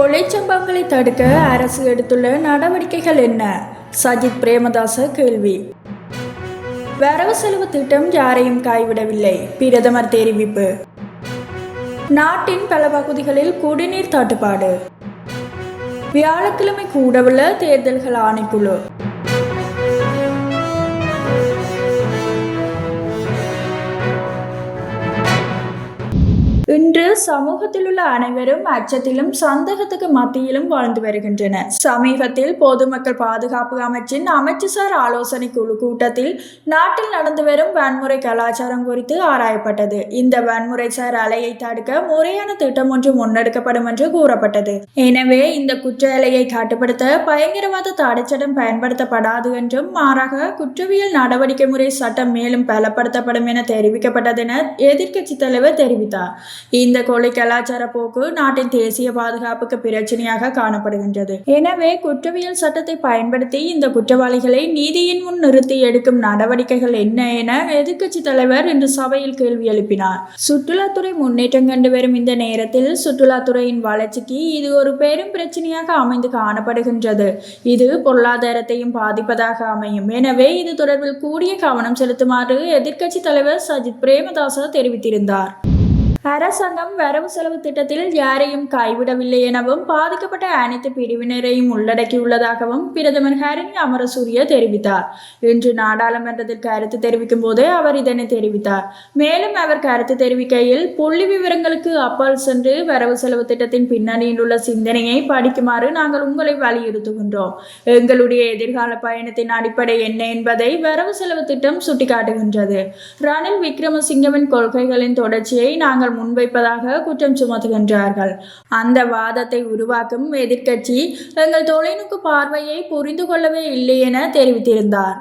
கொலை சம்பவங்களை தடுக்க அரசு எடுத்துள்ள நடவடிக்கைகள் என்ன? சஜித் பிரேமதாச கேள்வி. வரவு செலவு திட்டம் யாரையும் கைவிடவில்லை, பிரதமர் தெரிவிப்பு. நாட்டின் பல பகுதிகளில் குடிநீர் தட்டுப்பாடு. வியாழக்கிழமை கூடவுள்ள தேர்தல்கள் ஆணைக்குழு. இன்று சமூகத்தில் உள்ள அனைவரும் அச்சத்திலும் சந்தேகத்துக்கு மத்தியிலும் வாழ்ந்து வருகின்றனர். சமீபத்தில் பொதுமக்கள் பாதுகாப்பு அமைச்சின் அமைச்சுசார் ஆலோசனை குழு கூட்டத்தில் நாட்டில் நடந்து வரும் வன்முறை கலாச்சாரம் குறித்து ஆராயப்பட்டது. இந்த வன்முறைசார் அலையை தடுக்க முறையான திட்டம் ஒன்று முன்னெடுக்கப்படும் என்று கூறப்பட்டது. எனவே இந்த குற்ற அலையை கட்டுப்படுத்த பயங்கரவாத தடைச்சட்டம் பயன்படுத்தப்படாது என்றும் மாறாக குற்றவியல் நடவடிக்கை முறை சட்டம் மேலும் பலப்படுத்தப்படும் என தெரிவிக்கப்பட்டதென எதிர்க்கட்சி தலைவர் தெரிவித்தார். இந்த கொலை கலாச்சார போக்கு நாட்டின் தேசிய பாதுகாப்புக்கு பிரச்சனையாக காணப்படுகின்றது. எனவே குற்றவியல் சட்டத்தை பயன்படுத்தி இந்த குற்றவாளிகளை நீதியின் முன் நிறுத்தி எடுக்கும் நடவடிக்கைகள் என்ன என எதிர்க்கட்சி தலைவர் இன்று சபையில் கேள்வி எழுப்பினார். சுற்றுலாத்துறை முன்னேற்றம் கண்டு வரும் இந்த நேரத்தில் சுற்றுலாத்துறையின் வளர்ச்சிக்கு இது ஒரு பெரும் பிரச்சனையாக அமைந்து காணப்படுகின்றது. இது பொருளாதாரத்தையும் பாதிப்பதாக அமையும். எனவே இது தொடர்பில் கூடிய கவனம் செலுத்துமாறு எதிர்க்கட்சி தலைவர் சஜித் பிரேமதாச தெரிவித்திருந்தார். அரசாங்கம் வரவு செலவு திட்டத்தில் யாரையும் கைவிடவில்லை எனவும் பாதிக்கப்பட்ட அனைத்து பிரிவினரையும் உள்ளடக்கியுள்ளதாகவும் பிரதமர் ஹரணி அமரசூரிய தெரிவித்தார். இன்று நாடாளுமன்றத்தில் கருத்து தெரிவிக்கும் போது அவர் இதனை தெரிவித்தார். மேலும் அவர் கருத்து தெரிவிக்கையில், புள்ளி விவரங்களுக்கு அப்பால் சென்று வரவு செலவு திட்டத்தின் பின்னணியில் உள்ள சிந்தனையை படிக்குமாறு நாங்கள் உங்களை வலியுறுத்துகின்றோம். எங்களுடைய எதிர்கால பயணத்தின் அடிப்படை என்ன என்பதை வரவு செலவு திட்டம் சுட்டிக்காட்டுகின்றது. ரணில் விக்ரமசிங்கவின் கொள்கைகளின் தொடர்ச்சியை நாங்கள் முன்வைப்பதாக குற்றம் சுமத்துகின்றார்கள். அந்த வாதத்தை உருவாக்கும் எதிர்க்கட்சி எங்கள் தொலைநோக்கு பார்வையை புரிந்து கொள்ளவே இல்லை என தெரிவித்திருந்தார்.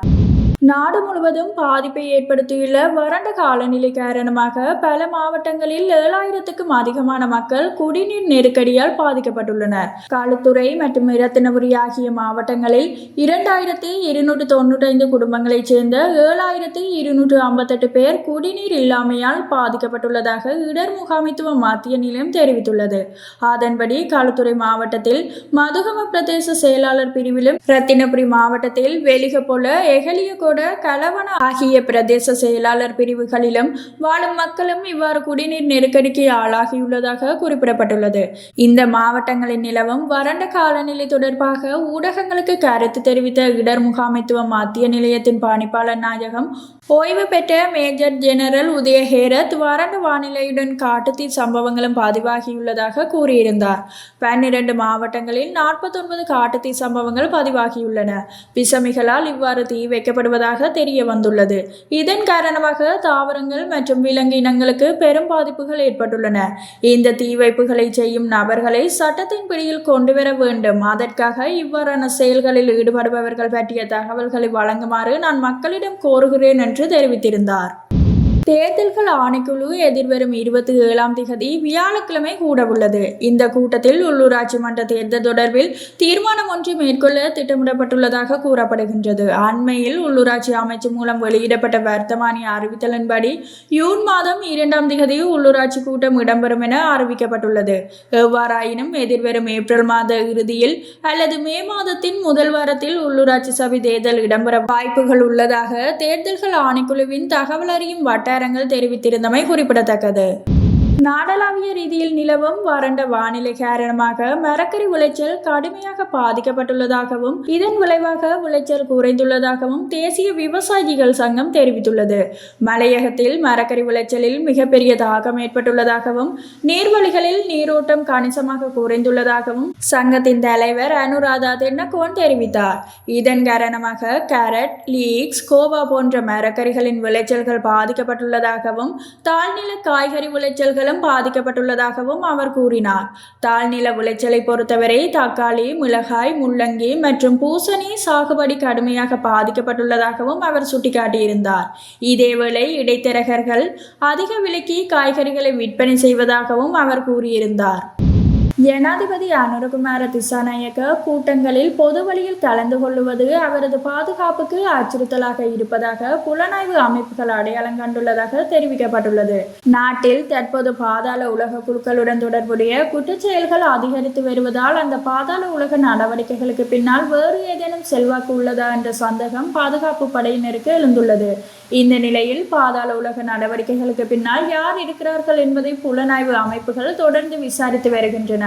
நாடு முழுவதும் பாதிப்பை ஏற்படுத்தியுள்ள வறண்ட காலநிலை காரணமாக பல மாவட்டங்களில் 7000க்கும் அதிகமான மக்கள் குடிநீர் நெருக்கடியால் பாதிக்கப்பட்டுள்ளனர். களுத்துறை மற்றும் இரத்தினபுரி ஆகிய மாவட்டங்களில் 2295 குடும்பங்களைச் சேர்ந்த 7258 பேர் குடிநீர் இல்லாமையால் பாதிக்கப்பட்டுள்ளதாக இடர் முகாமைத்துவ மத்திய நிலையம் தெரிவித்துள்ளது. அதன்படி களுத்துறை மாவட்டத்தில் மதுகம பிரதேச செயலாளர் பிரிவிலும், இரத்தினபுரி மாவட்டத்தில் வெலிகபொல, எகலியகொட, கலவன ஆகிய பிரதேச செயலாளர் பிரிவுகளிலும் வாழும் மக்களும் இவ்வாறு குடிநீர் நெருக்கடிக்கு ஆளாகியுள்ளதாக குறிப்பிடப்பட்டுள்ளது. இந்த மாவட்டங்களில் நிலவும் வறண்ட காலநிலை தொடர்பாக ஊடகங்களுக்கு கருத்து தெரிவித்த இடர் முகாமைத்துவ மத்திய நிலையத்தின் பணிப்பாளர் நாயகம் ஓய்வு பெற்ற மேஜர் ஜெனரல் உதய ஹேரத் வறண்ட வானிலையுடன் காட்டுத்தீ சம்பவங்களும் பதிவாகியுள்ளதாக கூறியிருந்தார். 12 மாவட்டங்களில் 49 காட்டுத்தீ சம்பவங்கள் பதிவாகியுள்ளன. விசமிகளால் இவ்வாறு தீ வைக்கப்படுவதாக தெரிய வந்துள்ளது. இதன் காரணமாக தாவரங்கள் மற்றும் விலங்கு இனங்களுக்கு பெரும் பாதிப்புகள் ஏற்பட்டுள்ளன. இந்த தீ வைப்புகளை செய்யும் நபர்களை சட்டத்தின் பிடியில் கொண்டு வர வேண்டும். அதற்காக இவ்வாறான செயல்களில் ஈடுபடுபவர்கள் பற்றிய தகவல்களை வழங்குமாறு நான் மக்களிடம் கோருகிறேன் என்று தெரிவித்திருந்தார். தேர்தல்கள் ஆணைக்குழு எதிர்வரும் 27ஆம் திகதி வியாழக்கிழமை கூடவுள்ளது. இந்த கூட்டத்தில் உள்ளூராட்சி மன்ற தேர்தல் தொடர்பில் தீர்மானம் ஒன்று மேற்கொள்ள திட்டமிடப்பட்டுள்ளதாக கூறப்படுகின்றது. அண்மையில் உள்ளூராட்சி அமைச்சு மூலம் வெளியிடப்பட்ட வர்த்தமானி அறிவித்தலின்படி ஜூன் மாதம் 2ஆம் திகதி உள்ளூராட்சி கூட்டம் இடம்பெறும் என அறிவிக்கப்பட்டுள்ளது. எவ்வாறாயினும் எதிர்வரும் ஏப்ரல் மாத இறுதியில் அல்லது மே மாதத்தின் முதல் வாரத்தில் உள்ளூராட்சி சபை தேர்தல் இடம்பெற வாய்ப்புகள் உள்ளதாக தேர்தல்கள் ஆணைக்குழுவின் தகவல் அறியும் வட்டாரங்கள் தெரிவித்திருந்தமை குறிப்பிடத்தக்கது. நாடளாவிய ரீதியில் நிலவும் வறண்ட வானிலை காரணமாக மரக்கறி விளைச்சல் கடுமையாக பாதிக்கப்பட்டுள்ளதாகவும் இதன் விளைவாக விளைச்சல் குறைந்துள்ளதாகவும் தேசிய விவசாயிகள் சங்கம் தெரிவித்துள்ளது. மலையகத்தில் மரக்கறி விளைச்சலில் மிகப்பெரிய தாக்கம் ஏற்பட்டுள்ளதாகவும் நீர்வழிகளில் நீரோட்டம் கணிசமாக குறைந்துள்ளதாகவும் சங்கத்தின் தலைவர் அனுராதா தென்னகோன் தெரிவித்தார். இதன் காரணமாக கேரட், லீக்ஸ், கோவா போன்ற மரக்கறிகளின் விளைச்சல்கள் பாதிக்கப்பட்டுள்ளதாகவும் தாழ்நில காய்கறி விளைச்சல்கள் பாதிக்கப்பட்டுள்ளதாகவும் அவர் கூறினார். தாழ்நில விளைச்சலை பொறுத்தவரை தக்காளி, மிளகாய், முள்ளங்கி மற்றும் பூசணி சாகுபடி கடுமையாக பாதிக்கப்பட்டுள்ளதாகவும் அவர் சுட்டிக்காட்டியிருந்தார். இதேவேளை இடைத்தரகர்கள் அதிக விலைக்கு காய்கறிகளை விற்பனை செய்வதாகவும் அவர் கூறியிருந்தார். ஜனாதிபதி அனுரகுமார திசாநாயக்க கூட்டங்களில் பொது வழியில் கலந்து கொள்ளுவது அவரது பாதுகாப்புக்கு அச்சுறுத்தலாக இருப்பதாக புலனாய்வு அமைப்புகள் அடையாளம் கண்டுள்ளதாக தெரிவிக்கப்பட்டுள்ளது. நாட்டில் தற்போது பாதாள உலக குழுக்களுடன் தொடர்புடைய குற்றச்செயல்கள் அதிகரித்து வருவதால் அந்த பாதாள உலக நடவடிக்கைகளுக்கு பின்னால் வேறு ஏதேனும் செல்வாக்கு உள்ளதா என்ற சந்தேகம் பாதுகாப்பு படையினருக்கு எழுந்துள்ளது. இந்த நிலையில் பாதாள உலக நடவடிக்கைகளுக்கு பின்னால் யார் இருக்கிறார்கள் என்பதை புலனாய்வு அமைப்புகள் தொடர்ந்து விசாரித்து வருகின்றன.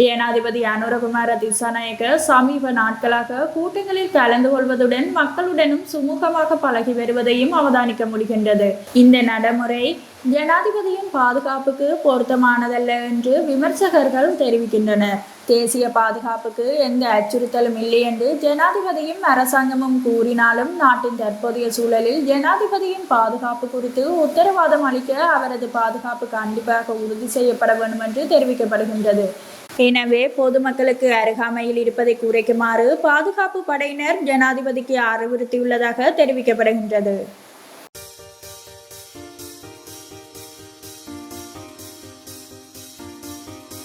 ஜனாதிபதி அனுரகுமார திசாநாயக்க சமீப நாட்களாக கூட்டங்களில் கலந்து கொள்வதுடன் மக்களுடனும் சுமூகமாக பழகி வருவதையும் அவதானிக்க முடிகின்றது. இந்த நடைமுறை ஜனாதிபதியின் பாதுகாப்புக்கு பொருத்தமானதல்ல என்று விமர்சகர்கள் தெரிவிக்கின்றனர். தேசிய பாதுகாப்புக்கு எந்த அச்சுறுத்தலும் இல்லை என்று ஜனாதிபதியும் அரசாங்கமும் கூறினாலும் நாட்டின் தற்போதைய சூழலில் ஜனாதிபதியின் பாதுகாப்பு குறித்து உத்தரவாதம் அளிக்க அவரது பாதுகாப்பு கண்டிப்பாக உறுதி செய்யப்பட வேண்டும் என்று தெரிவிக்கப்படுகின்றது. எனவே பொதுமக்களுக்கு அருகாமையில் இருப்பதை குறைக்குமாறு பாதுகாப்பு படையினர் ஜனாதிபதிக்கு அறிவுறுத்தியுள்ளதாக தெரிவிக்கப்படுகின்றது.